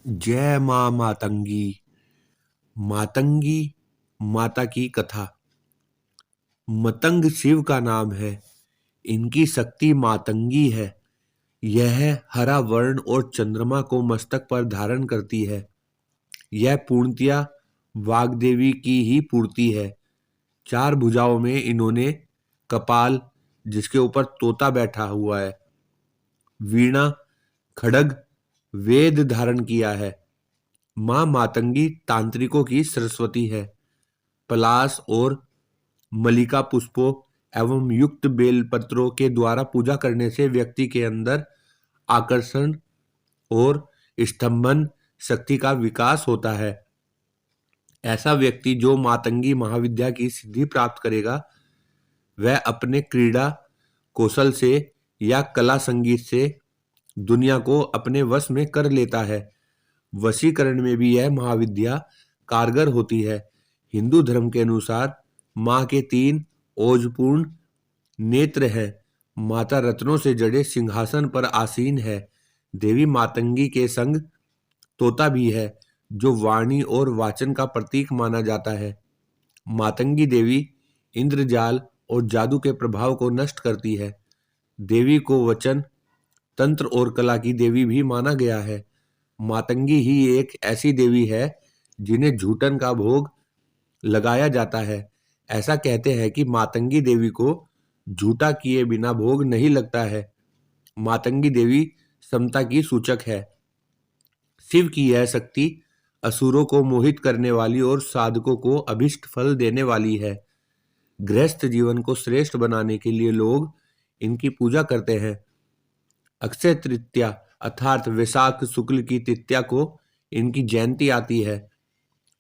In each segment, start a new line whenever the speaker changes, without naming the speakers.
जय मां मातंगी। मातंगी माता की कथा। मतंग शिव का नाम है। इनकी शक्ति मातंगी है। यह हरा वर्ण और चंद्रमा को मस्तक पर धारण करती है। यह पूर्णतया वाग्देवी की ही पूर्ति है। 4 भुजाओं में इन्होंने कपाल, जिसके ऊपर तोता बैठा हुआ है, वीणा, खड्ग, वेद धारण किया है। मां मातंगी तांत्रिकों की सरस्वती है। पलाश और मलिका पुष्पों एवं युक्त बेलपत्रों के द्वारा पूजा करने से व्यक्ति के अंदर आकर्षण और स्तंभन शक्ति का विकास होता है। ऐसा व्यक्ति जो मातंगी महाविद्या की सिद्धि प्राप्त करेगा, वह अपने क्रीड़ा कौशल से या कला संगीत से दुनिया को अपने वश में कर लेता है। वशीकरण में भी यह महाविद्या कारगर होती है। हिंदू धर्म के अनुसार मां के 3 ओजपूर्ण नेत्र हैं। माता रत्नों से जड़े सिंहासन पर आसीन है। देवी मातंगी के संग तोता भी है, जो वाणी और वाचन का प्रतीक माना जाता है। मातंगी देवी इंद्रजाल और जादू के प्रभाव को नष्ट करती है। देवी को वचन, तंत्र और कला की देवी भी माना गया है। मातंगी ही एक ऐसी देवी है जिन्हें झूठन का भोग लगाया जाता है। ऐसा कहते हैं कि मातंगी देवी को झूठा किए बिना भोग नहीं लगता है। मातंगी देवी समता की सूचक है। शिव की यह शक्ति असुरों को मोहित करने वाली और साधकों को अभिष्ट फल देने वाली है। गृहस्थ जीवन को श्रेष्ठ बनाने के लिए लोग इनकी पूजा करते हैं। अक्षय तृतीया अर्थात वैशाख शुक्ल की तृतीया को इनकी जयंती आती है।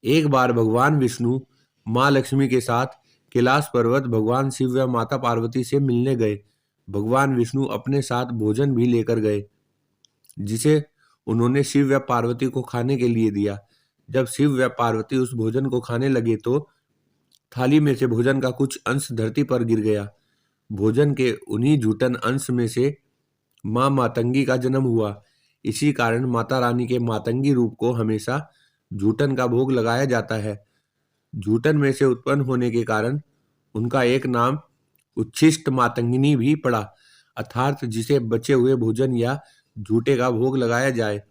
एक बार भगवान विष्णु मां लक्ष्मी के साथ कैलाश पर्वत भगवान शिव व माता पार्वती से मिलने गए। भगवान विष्णु अपने साथ भोजन भी लेकर गए, जिसे उन्होंने शिव व पार्वती को खाने के लिए दिया। जब शिव व पार्वती उस भोजन को खाने लगे तो थाली में से भोजन का कुछ अंश धरती पर गिर गया। भोजन के उन्हीं झूठन अंश में से मां मातंगी का जन्म हुआ। इसी कारण माता रानी के मातंगी रूप को हमेशा झूठन का भोग लगाया जाता है। झूठन में से उत्पन्न होने के कारण उनका एक नाम उच्छिष्ट मातंगिनी भी पड़ा, अर्थात जिसे बचे हुए भोजन या झूठे का भोग लगाया जाए।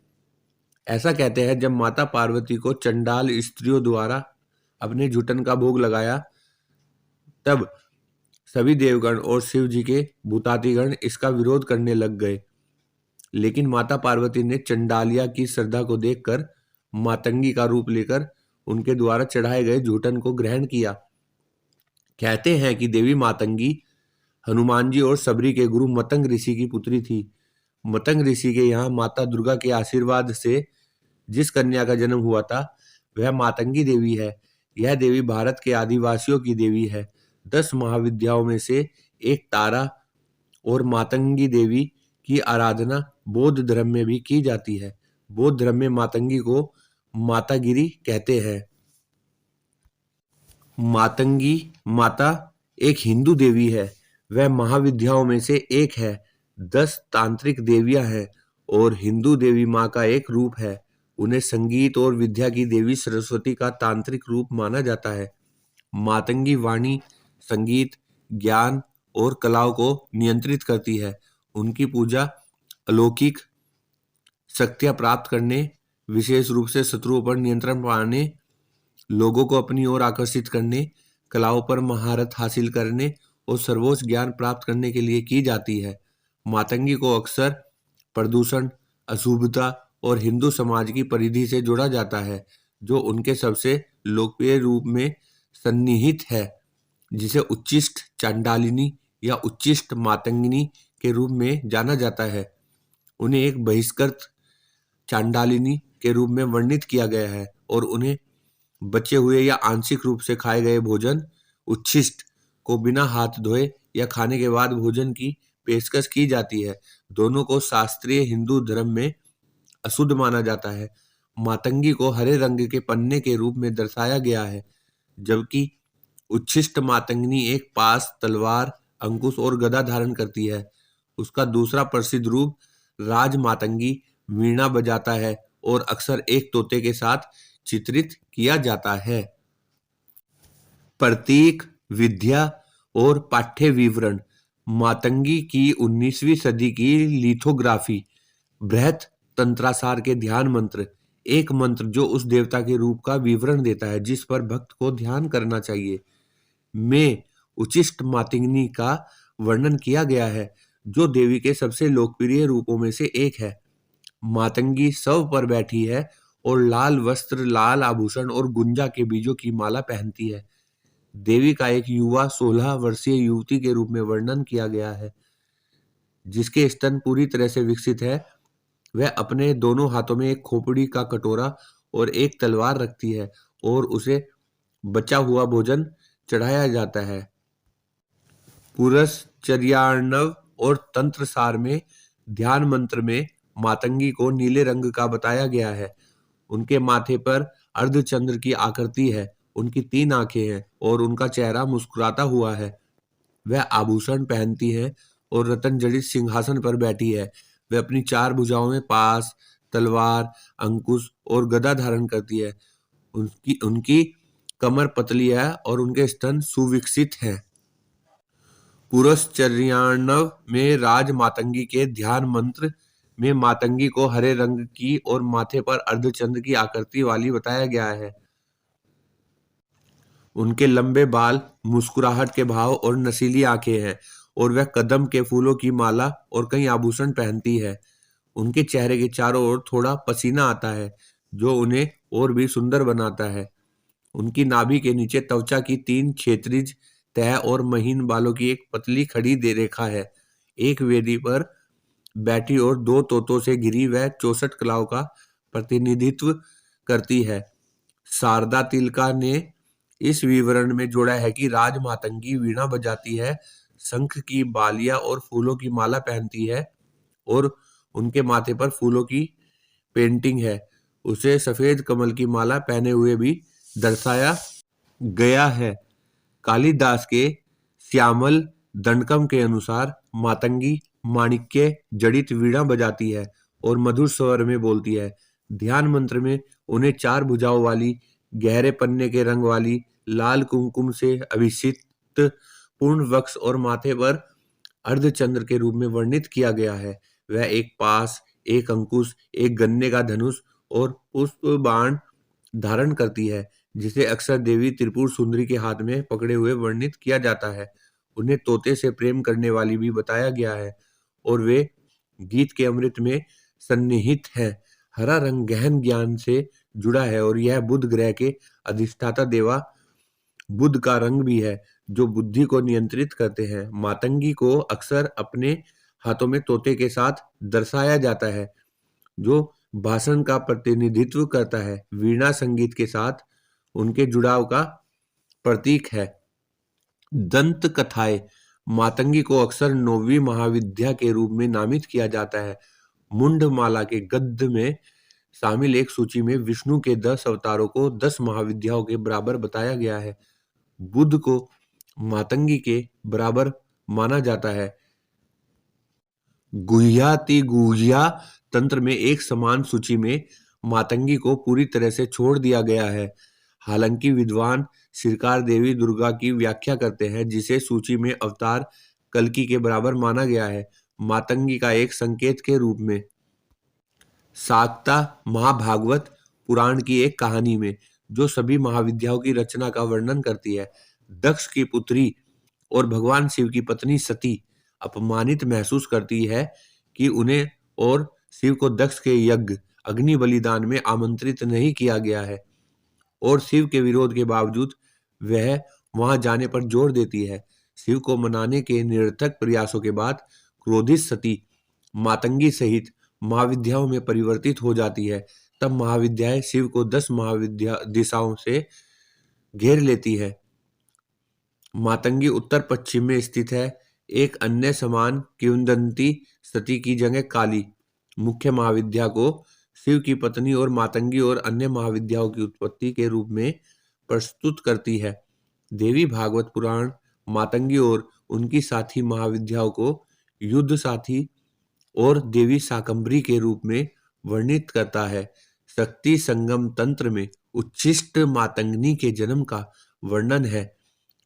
ऐसा कहते हैं, जब माता पार्वती को चंडाल स्त्रियों द्वारा अपने झूठन का भोग लगाया, तब सभी देवगण और शिव जी के भूतादिगण इसका विरोध करने लग गए। लेकिन माता पार्वती ने चंडालिया की श्रद्धा को देखकर मातंगी का रूप लेकर उनके द्वारा चढ़ाए गए झूठन को ग्रहण किया। कहते हैं कि देवी मातंगी हनुमान जी और सबरी के गुरु मतंग ऋषि की पुत्री थी। मतंग ऋषि के यहाँ माता दुर्गा के आशीर्वाद से जिस कन्या का जन्म हुआ था, वह मातंगी देवी है। यह देवी भारत के आदिवासियों की देवी है। 10 महाविद्याओं में से एक तारा और मातंगी देवी की आराधना बौद्ध धर्म में भी की जाती है। बौद्ध धर्म में मातंगी को मातागिरी कहते हैं। मातंगी माता एक हिंदू देवी है। वह महाविद्याओं में से एक है। 10 तांत्रिक देवियां हैं और हिंदू देवी माँ का एक रूप है। उन्हें संगीत और विद्या की देवी सरस्वती का तांत्रिक रूप माना जाता है। मातंगी वाणी, संगीत, ज्ञान और कलाओं को नियंत्रित करती है। उनकी पूजा अलौकिक शक्तियां प्राप्त करने, विशेष रूप से शत्रुओं पर नियंत्रण पाने, लोगों को अपनी ओर आकर्षित करने, कलाओं पर महारत हासिल करने और सर्वोच्च ज्ञान प्राप्त करने के लिए की जाती है। मातंगी को अक्सर प्रदूषण, अशुभता और हिंदू समाज की परिधि से जोड़ा जाता है, जो उनके सबसे लोकप्रिय रूप में सन्निहित है, जिसे उच्छिष्ट चांडालिनी या उच्छिष्ट मातंगिनी के रूप में जाना जाता है। उन्हें एक बहिष्कृत चांडालिनी के रूप में वर्णित किया गया है और उन्हें बचे हुए या आंशिक रूप से खाए गए भोजन उच्छिष्ट को बिना हाथ धोए या खाने के बाद भोजन की पेशकश की जाती है। दोनों को शास्त्रीय हिंदू धर्म में अशुद्ध माना जाता है। मातंगी को हरे रंग के पन्ने के रूप में दर्शाया गया है, जबकि उच्छिष्ट मातंगिनी एक पास, तलवार, अंकुश और गदा धारण करती है। उसका दूसरा प्रसिद्ध रूप राज मातंगी वीणा बजाता है और अक्सर एक तोते के साथ चित्रित किया जाता है। प्रतीक, विद्या और पाठ्य विवरण। मातंगी की 19वीं सदी की लिथोग्राफी बृहत तंत्रासार के ध्यान मंत्र, एक मंत्र जो उस देवता के रूप का विवरण देता है जिस पर भक्त को ध्यान करना चाहिए, में उचिष्ट मातंगी का वर्णन किया गया है, जो देवी के सबसे लोकप्रिय रूपों में से एक है। मातंगी शव पर बैठी है और लाल वस्त्र, लाल आभूषण और गुंजा के बीजों की माला पहनती है। देवी का एक युवा 16 वर्षीय युवती के रूप में वर्णन किया गया है, जिसके स्तन पूरी तरह से विकसित है। वह अपने दोनों हाथों में एक खोपड़ी का कटोरा और एक तलवार रखती है और उसे बचा हुआ भोजन चढ़ाया जाता है। पुरस्चर्यार्णव और तंत्रसार में ध्यान मंत्र में मातंगी को नीले रंग का बताया गया है। उनके माथे पर अर्धचंद्र की आकृति है, उनकी 3 आंखें हैं और उनका चेहरा मुस्कुराता हुआ है। वह आभूषण पहनती है और रत्न जड़ित सिंहासन पर बैठी है। वह अपनी 4 भुजाओं में पास, तलवार, अंकुश और गदा धारण करती है। उनकी उनकी कमर पतली है और उनके स्तन सुविकसित हैं। पुरस्चर्यार्णव में राज मातंगी के ध्यान मंत्र में मातंगी को हरे रंग की और माथे पर अर्धचंद्र की आकृति वाली बताया गया है। उनके लंबे बाल, मुस्कुराहट के भाव और नशीली आंखें हैं और वह कदम के फूलों की माला और कई आभूषण पहनती है। उनके चेहरे के चारों ओर थोड़ा पसीना आता है, जो उन्हें और भी सुंदर बनाता है। उनकी नाभि के नीचे त्वचा की 3 क्षैतिज तह और महीन बालों की एक पतली खड़ी दे रेखा है। एक वेदी पर बैठी और 2 तोतों से घिरी वह 64 कलाओं का प्रतिनिधित्व करती है। शारदा तिलका ने इस विवरण में जोड़ा है कि राज मातंगी वीणा बजाती है, शंख की बालियां और फूलों की माला पहनती है और उनके माथे पर फूलों की पेंटिंग है। उसे सफेद कमल की माला पहने हुए भी दर्शाया गया है। कालिदास के श्यामल दंडकम के अनुसार मातंगी माणिक्य जड़ित वीणा बजाती है और मधुर स्वर में बोलती है। ध्यान मंत्र में उन्हें 4 भुजाओं वाली, गहरे पन्ने के रंग वाली, लाल कुमकुम से अभिषिक्त, पूर्ण वक्ष और माथे पर अर्धचंद्र के रूप में वर्णित किया गया है। वह एक पास, एक अंकुश, एक गन्ने का धनुष और पुष्प बाण धारण करती है, जिसे अक्सर देवी त्रिपुर सुंदरी के हाथ में पकड़े हुए वर्णित किया जाता है। उन्हें तोते से प्रेम करने वाली भी बताया गया है और वे गीत के अमृत में सन्निहित है। हरा रंग गहन ज्ञान से जुड़ा है और यह बुध ग्रह के अधिष्ठाता देवा बुध का रंग भी है, जो बुद्धि को नियंत्रित करते हैं। मातंगी को अक्सर अपने हाथों में तोते के साथ दर्शाया जाता है, जो भाषण का प्रतिनिधित्व करता है। वीणा संगीत के साथ उनके जुड़ाव का प्रतीक है। दंत कथाएं। मातंगी को अक्सर 9वीं महाविद्या के रूप में नामित किया जाता है। मुंडमाला के गद्य में शामिल एक सूची में विष्णु के 10 अवतारों को 10 महाविद्याओं के बराबर बताया गया है। बुध को मातंगी के बराबर माना जाता है। गुह्यातिगुह्या तंत्र में एक समान सूची में मातंगी को पूरी तरह से छोड़ दिया गया है। हालांकि विद्वान श्रीकार देवी दुर्गा की व्याख्या करते हैं, जिसे सूची में अवतार कल्कि के बराबर माना गया है, मातंगी का एक संकेत के रूप में। शाक्ता महाभागवत पुराण की एक कहानी में, जो सभी महाविद्याओं की रचना का वर्णन करती है, दक्ष की पुत्री और भगवान शिव की पत्नी सती अपमानित महसूस करती है कि उन्हें और शिव को दक्ष के यज्ञ अग्नि बलिदान में आमंत्रित नहीं किया गया है, और शिव के विरोध के बावजूद वह वहां जाने पर जोर देती है। शिव को मनाने के निरर्थक प्रयासों के बाद क्रोधित सती मातंगी सहित महाविद्याओं में परिवर्तित हो जाती है। तब महाविद्याएं शिव को 10 महाविद्या दिशाओं से घेर लेती है। मातंगी उत्तर पश्चिम में स्थित है। एक अन्य समान किंवदंती सती की जगह काली, मुख्य महाविद्या को शिव की पत्नी और मातंगी और अन्य महाविद्याओं की उत्पत्ति के रूप में प्रस्तुत करती है। देवी भागवत पुराण मातंगी और उनकी साथी महाविद्याओं को युद्ध साथी और देवी शाकंभरी के रूप में वर्णित करता है। शक्ति संगम तंत्र में उच्छिष्ट मातंगनी के जन्म का वर्णन है।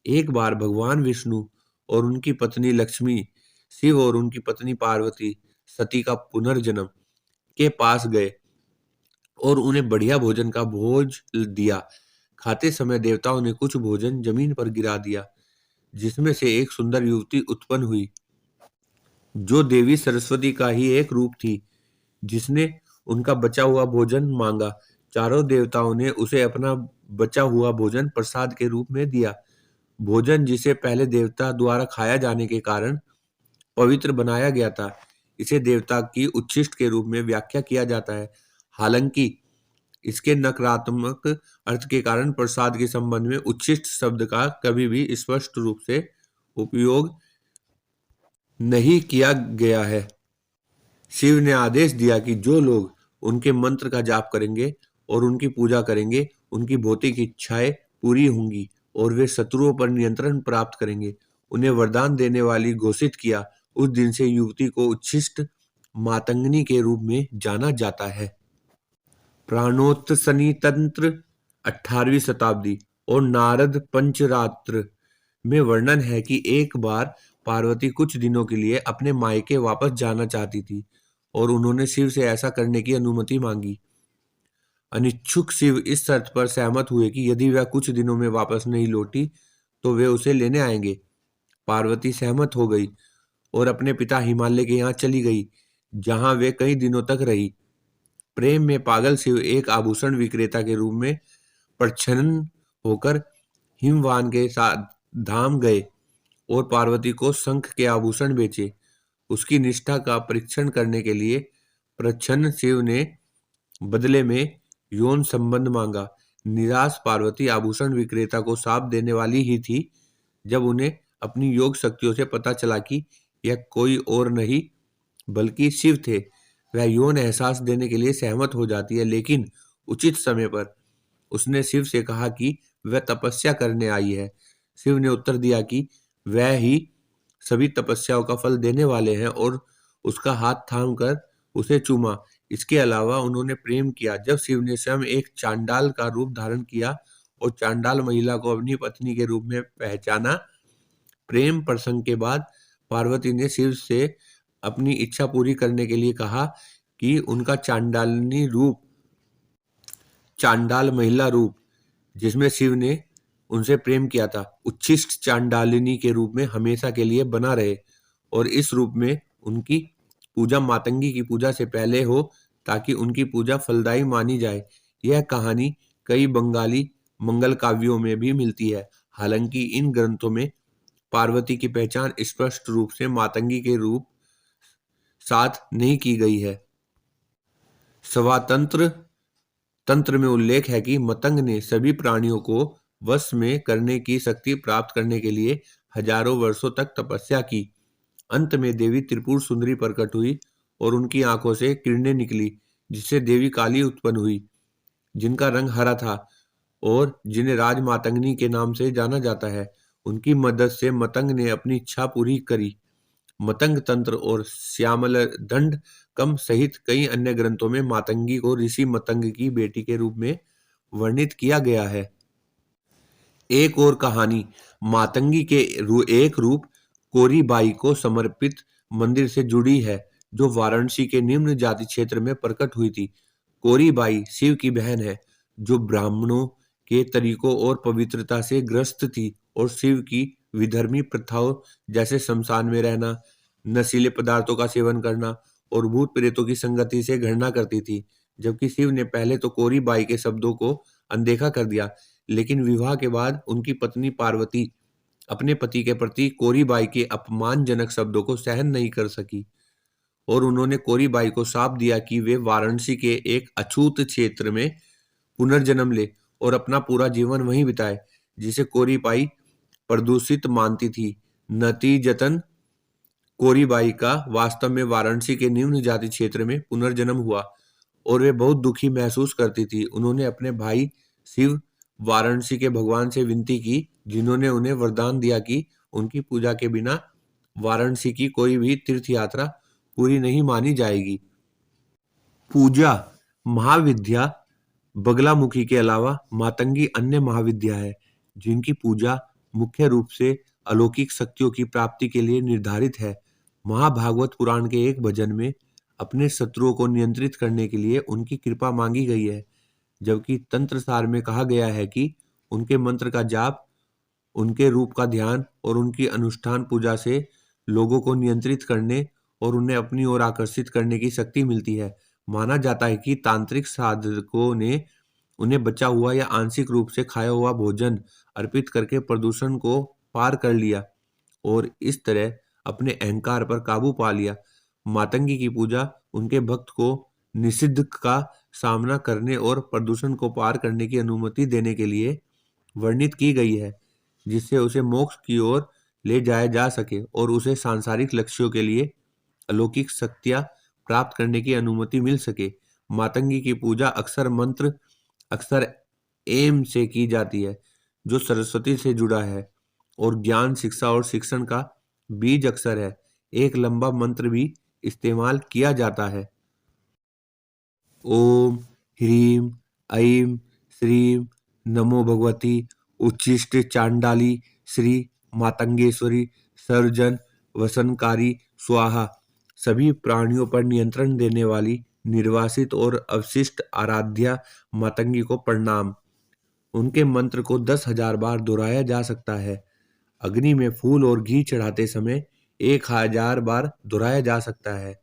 एक बार भगवान विष्णु और उनकी पत्नी लक्ष्मी शिव और उनकी पत्नी पार्वती सती का पुनर्जन्म के पास गए और उन्हें बढ़िया भोजन का भोज दिया। खाते समय देवताओं ने कुछ भोजन जमीन पर गिरा दिया, जिसमें से एक सुंदर युवती उत्पन्न हुई, जो देवी सरस्वती का ही एक रूप थी, जिसने उनका बचा हुआ भोजन मांगा। चारों देवताओं ने उसे अपना बचा हुआ भोजन प्रसाद के रूप में दिया। भोजन जिसे पहले देवता द्वारा खाया जाने के कारण पवित्र बनाया गया था, इसे देवता की उच्छिष्ट के रूप में व्याख्या किया जाता है। हालांकि इसके नकारात्मक अर्थ के कारण प्रसाद के संबंध में उच्छिष्ट शब्द का कभी भी स्पष्ट रूप से उपयोग नहीं किया गया है। शिव ने आदेश दिया कि जो लोग उनके मंत्र का जाप करेंगे और उनकी पूजा करेंगे, उनकी भौतिक इच्छाएं पूरी होंगी और वे शत्रुओं पर नियंत्रण प्राप्त करेंगे। उन्हें वरदान देने वाली घोषित किया। उस दिन से युवती को उच्छिष्ट मातंगनी के रूप में जाना जाता है। प्राणोत्सनी तंत्र 18वीं शताब्दी और नारद पंचरात्र में वर्णन है कि एक बार पार्वती कुछ दिनों के लिए अपने मायके वापस जाना चाहती थी और उन्होंने शिव से ऐसा करने की अनुमति मांगी। अनिच्छुक शिव इस शर्त पर सहमत हुए कि यदि वह कुछ दिनों में वापस नहीं लौटी तो वे उसे लेने आएंगे। पार्वती सहमत हो गई और अपने पिता हिमालय के यहाँ चली गई, जहां वे कई दिनों तक रही। प्रेम में पागल शिव एक आभूषण विक्रेता के रूप में प्रच्छन्न होकर हिमवान के साथ धाम गए और पार्वती को शंख के आभूषण बेचे। उसकी निष्ठा का परीक्षण करने के लिए प्रच्छन्न शिव ने बदले में यौन संबंध मांगा। निराश पार्वती आभूषण विक्रेता को शाप देने वाली ही थी, जब उन्हें अपनी योग शक्तियों से पता चला कि यह कोई और नहीं बल्कि शिव थे। वह यौन एहसास देने के लिए सहमत हो जाती है, लेकिन उचित समय पर उसने शिव से कहा कि वह तपस्या करने आई है। शिव ने उत्तर दिया कि वह ही सभी तपस्याओं का फल देने वाले हैं और उसका हाथ थामकर उसे चूमा। इसके अलावा उन्होंने प्रेम किया। जब शिव ने स्वयं एक चांडाल का रूप धारण किया और चांडाल महिला को अपनी पत्नी के रूप में पहचाना। प्रेम प्रसंग के बाद पार्वती ने शिव से अपनी इच्छा पूरी करने के लिए कहा कि उनका चांडालनी रूप, चांडाल महिला रूप जिसमें शिव ने उनसे प्रेम किया था, उच्छिष्ट चांडालिनी के रूप में हमेशा के लिए बना रहे और इस रूप में उनकी पूजा मातंगी की पूजा से पहले हो, ताकि उनकी पूजा फलदायी मानी जाए। यह कहानी कई बंगाली मंगल काव्यों में भी मिलती है। हालांकि इन ग्रंथों में पार्वती की पहचान स्पष्ट रूप से मातंगी के रूप साथ नहीं की गई है। स्वातंत्र तंत्र में उल्लेख है कि मतंग ने सभी प्राणियों को वश में करने की शक्ति प्राप्त करने के लिए हजारों वर्षों तक तपस्या की। अंत में देवी त्रिपुर सुंदरी प्रकट हुई और उनकी आंखों से किरणें निकली, जिससे देवी काली उत्पन्न हुई, जिनका रंग हरा था और जिन्हें राज मातंगनी के नाम से जाना जाता है। उनकी मदद से मतंग ने अपनी इच्छा पूरी करी। मतंग तंत्र और श्यामल दंड कम सहित कई अन्य ग्रंथों में मातंगी को ऋषि मतंग की बेटी के रूप में वर्णित किया गया है। एक और कहानी मातंगी के एक रूप कोरीबाई को समर्पित मंदिर से जुड़ी है, जो वाराणसी के निम्न जाति क्षेत्र में प्रकट हुई थी। कोरीबाई शिव की बहन है, जो ब्राह्मणों के तरीकों और पवित्रता से ग्रस्त थी और शिव की विधर्मी प्रथाओं जैसे शमशान में रहना, नशीले पदार्थों का सेवन करना और भूत प्रेतों की संगति से घृणा करती थी। जबकि शिव ने पहले तो कोरीबाई के शब्दों को अनदेखा कर दिया, लेकिन विवाह के बाद उनकी पत्नी पार्वती अपने पति के प्रति कोरीबाई के अपमानजनक शब्दों को सहन नहीं कर सकी और उन्होंने कोरीबाई को शाप दिया कि वे वाराणसी के एक अछूत क्षेत्र में पुनर्जन्म ले और अपना पूरा जीवन वहीं बिताए, जिसे कोरीबाई प्रदूषित मानती थी। नतीजतन कोरीबाई का वास्तव में वाराणसी के निम्न जाति क्षेत्र में पुनर्जन्म हुआ और वे बहुत दुखी महसूस करती थी। उन्होंने अपने भाई शिव वाराणसी के भगवान से विनती की, जिन्होंने उन्हें वरदान दिया कि उनकी पूजा के बिना वाराणसी की कोई भी तीर्थ यात्रा पूरी नहीं मानी जाएगी। पूजा महाविद्या बगलामुखी के अलावा मातंगी अन्य महाविद्या है जिनकी पूजा मुख्य रूप से अलौकिक शक्तियों की प्राप्ति के लिए निर्धारित है। महाभागवत पुराण के एक भजन में अपने शत्रुओं को नियंत्रित करने के लिए उनकी कृपा मांगी गई है, जबकि तंत्र सार में कहा गया है कि उनके मंत्र का जाप, उनके रूप का ध्यान और उनकी अनुष्ठान पूजा से लोगों को नियंत्रित करने और उन्हें अपनी ओर आकर्षित करने की शक्ति मिलती है। माना जाता है कि तांत्रिक साधकों ने उन्हें बचा हुआ या आंशिक रूप से खाया हुआ भोजन अर्पित करके प्रदूषण को पार कर लिया और इस तरह अपने अहंकार पर काबू पा लिया। मातंगी की पूजा उनके भक्त को निषिद्ध का सामना करने और प्रदूषण को पार करने की अनुमति देने के लिए वर्णित की गई है, जिससे उसे मोक्ष की ओर ले जाया जा सके और उसे सांसारिक लक्ष्यों के लिए अलौकिक शक्तियां प्राप्त करने की अनुमति मिल सके। मातंगी की पूजा अक्सर एम से की जाती है, जो सरस्वती से जुड़ा है और ज्ञान, शिक्षा और शिक्षण का बीज अक्षर है। एक लंबा मंत्र भी इस्तेमाल किया जाता है। ओम ह्रीं ऐं श्रीं नमो भगवती उच्छिष्ट चांडाली श्री मातंगेश्वरी सर्वजन वसनकारी स्वाहा। सभी प्राणियों पर नियंत्रण देने वाली निर्वासित और अवशिष्ट आराध्या मातंगी को प्रणाम। उनके मंत्र को 10,000 बार दोहराया जा सकता है। अग्नि में फूल और घी चढ़ाते समय 1,000 बार दोहराया जा सकता है,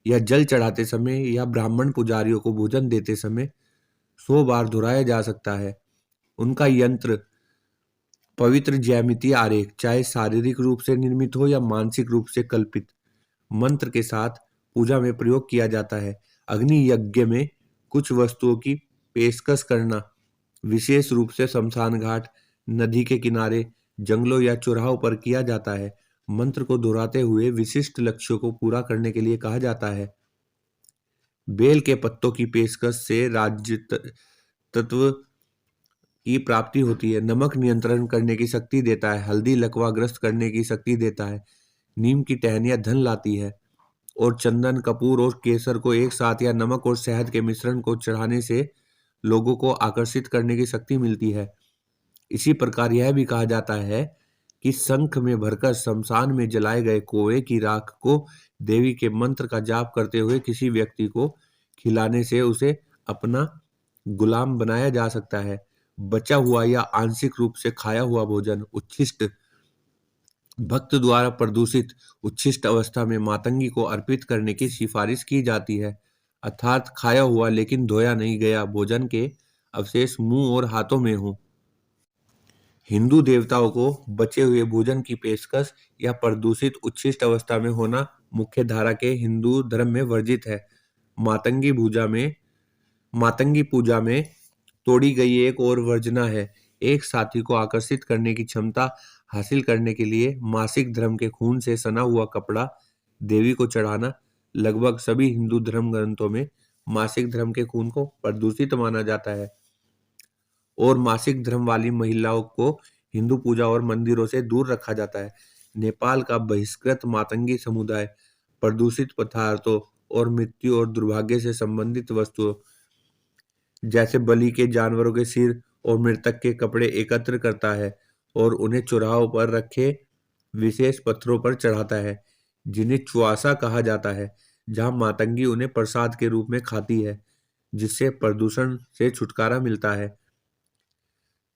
या जल चढ़ाते समय या ब्राह्मण पुजारियों को भोजन देते समय 100 बार दोहराया जा सकता है। उनका यंत्र पवित्र ज्यामितीय आरेख, चाहे शारीरिक रूप से निर्मित हो या मानसिक रूप से कल्पित, मंत्र के साथ पूजा में प्रयोग किया जाता है। अग्नि यज्ञ में कुछ वस्तुओं की पेशकश करना, विशेष रूप से शमशान घाट, नदी के किनारे, जंगलों या चौराहों पर किया जाता है। मंत्र को दोहराते हुए विशिष्ट लक्ष्यों को पूरा करने के लिए कहा जाता है। बेल के पत्तों की पेशकश से राज्य तत्व की प्राप्ति होती है। नमक नियंत्रण करने की शक्ति देता है। हल्दी लकवाग्रस्त करने की शक्ति देता है। नीम की टहनियाँ धन लाती है और चंदन, कपूर और केसर को एक साथ या नमक और शहद के मिश्रण को चढ़ाने से लोगों को आकर्षित करने की शक्ति मिलती है। इसी प्रकार यह भी कहा जाता है कि शंख में भरकर शमशान में जलाए गए कोए की राख को देवी के मंत्र का जाप करते हुए किसी व्यक्ति को खिलाने से उसे अपना गुलाम बनाया जा सकता है। बचा हुआ या आंशिक रूप से खाया हुआ भोजन उच्छिष्ट, भक्त द्वारा प्रदूषित उच्छिष्ट अवस्था में मातंगी को अर्पित करने की सिफारिश की जाती है, अर्थात खाया हुआ लेकिन धोया नहीं गया भोजन के अवशेष मुंह और हाथों में हो। हिंदू देवताओं को बचे हुए भोजन की पेशकश या प्रदूषित उच्छिष्ट अवस्था में होना मुख्य धारा के हिंदू धर्म में वर्जित है। मातंगी पूजा में तोड़ी गई एक और वर्जना है। एक साथी को आकर्षित करने की क्षमता हासिल करने के लिए मासिक धर्म के खून से सना हुआ कपड़ा देवी को चढ़ाना। लगभग सभी हिंदू धर्म ग्रंथों में मासिक धर्म के खून को प्रदूषित माना जाता है और मासिक धर्म वाली महिलाओं को हिंदू पूजा और मंदिरों से दूर रखा जाता है। नेपाल का बहिष्कृत मातंगी समुदाय प्रदूषित पदार्थों और मृत्यु और दुर्भाग्य से संबंधित वस्तुओं जैसे बलि के जानवरों के सिर और मृतक के कपड़े एकत्र करता है और उन्हें चौराहों पर रखे विशेष पत्थरों पर चढ़ाता है, जिन्हें च्वासा कहा जाता है, जहां मातंगी उन्हें प्रसाद के रूप में खाती है, जिससे प्रदूषण से छुटकारा मिलता है।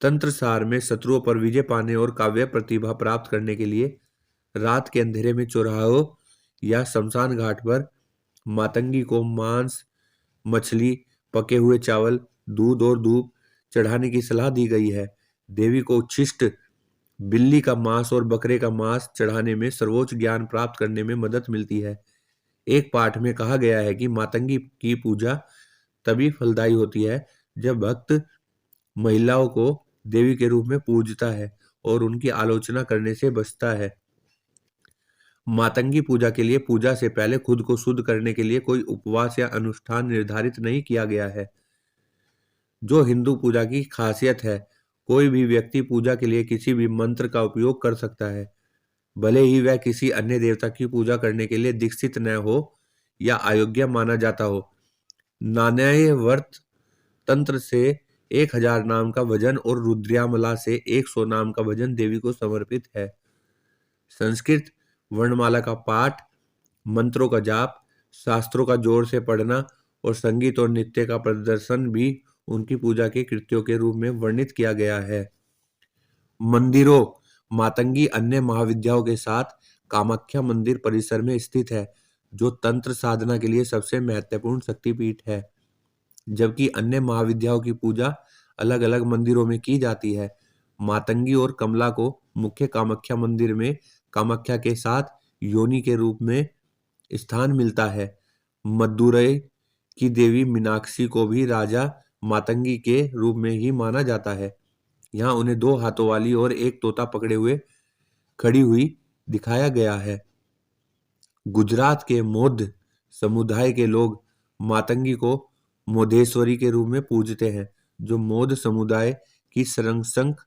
तंत्रसार में शत्रुओं पर विजय पाने और काव्य प्रतिभा प्राप्त करने के लिए रात के अंधेरे में चौराहों या शमशान घाट पर मातंगी को मांस, मछली, पके हुए चावल, दूध और धूप चढ़ाने की सलाह दी गई है। देवी को उच्छिष्ट बिल्ली का मांस और बकरे का मांस चढ़ाने में सर्वोच्च ज्ञान प्राप्त करने में मदद मिलती है। एक पाठ में कहा गया है कि मातंगी की पूजा तभी फलदायी होती है जब भक्त महिलाओं को देवी के रूप में पूजता है और उनकी आलोचना करने से बचता है। मातंगी पूजा के लिए पूजा से पहले खुद को शुद्ध करने के लिए कोई उपवास या अनुष्ठान निर्धारित नहीं किया गया है, जो हिंदू पूजा की खासियत है। कोई भी व्यक्ति पूजा के लिए किसी भी मंत्र का उपयोग कर सकता है, भले ही वह किसी अन्य देवता की पूजा करने के लिए दीक्षित न हो या अयोग्य माना जाता हो। नान्याय व्रत तंत्र से 1000 नाम का भजन और रुद्रयामला से 100 नाम का भजन देवी को समर्पित है। संस्कृत वर्णमाला का पाठ, मंत्रों का जाप, शास्त्रों का जोर से पढ़ना और संगीत और नृत्य का प्रदर्शन भी उनकी पूजा के कृत्यों के रूप में वर्णित किया गया है। मंदिरों, मातंगी अन्य महाविद्याओं के साथ कामाख्या मंदिर परिसर में स्थित है, जो तंत्र साधना के लिए सबसे महत्वपूर्ण शक्तिपीठ है। जबकि अन्य महाविद्याओं की पूजा अलग अलग मंदिरों में की जाती है, मातंगी और कमला को मुख्य कामाख्या मंदिर में कामाख्या के साथ योनि के रूप में स्थान मिलता है। मदुरै की देवी मीनाक्षी को भी राजा मातंगी के रूप में ही माना जाता है। यहाँ उन्हें 2 हाथों वाली और एक तोता पकड़े हुए खड़ी हुई दिखाया गया है। गुजरात के मोद समुदाय के लोग मातंगी को मोदेश्वरी के रूप में पूजते हैं, जो मोद समुदाय की संरक्षक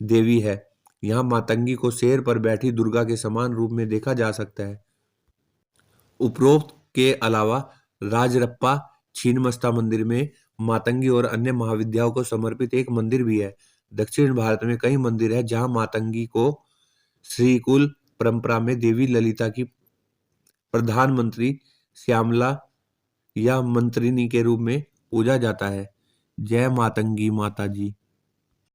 देवी है। यहाँ मातंगी को शेर पर बैठी दुर्गा के समान रूप में देखा जा सकता है। उपरोक्त के अलावा राजरप्पा छिन्नमस्ता मंदिर में मातंगी और अन्य महाविद्याओं को समर्पित एक मंदिर भी है। दक्षिण भारत में कई मंदिर हैं जहाँ मातंगी को श्रीकुल परंपरा में देवी ललिता की प्रधानमंत्री श्यामला या मंत्रिनी के रूप में पूजा जाता है। जय मातंगी माता जी।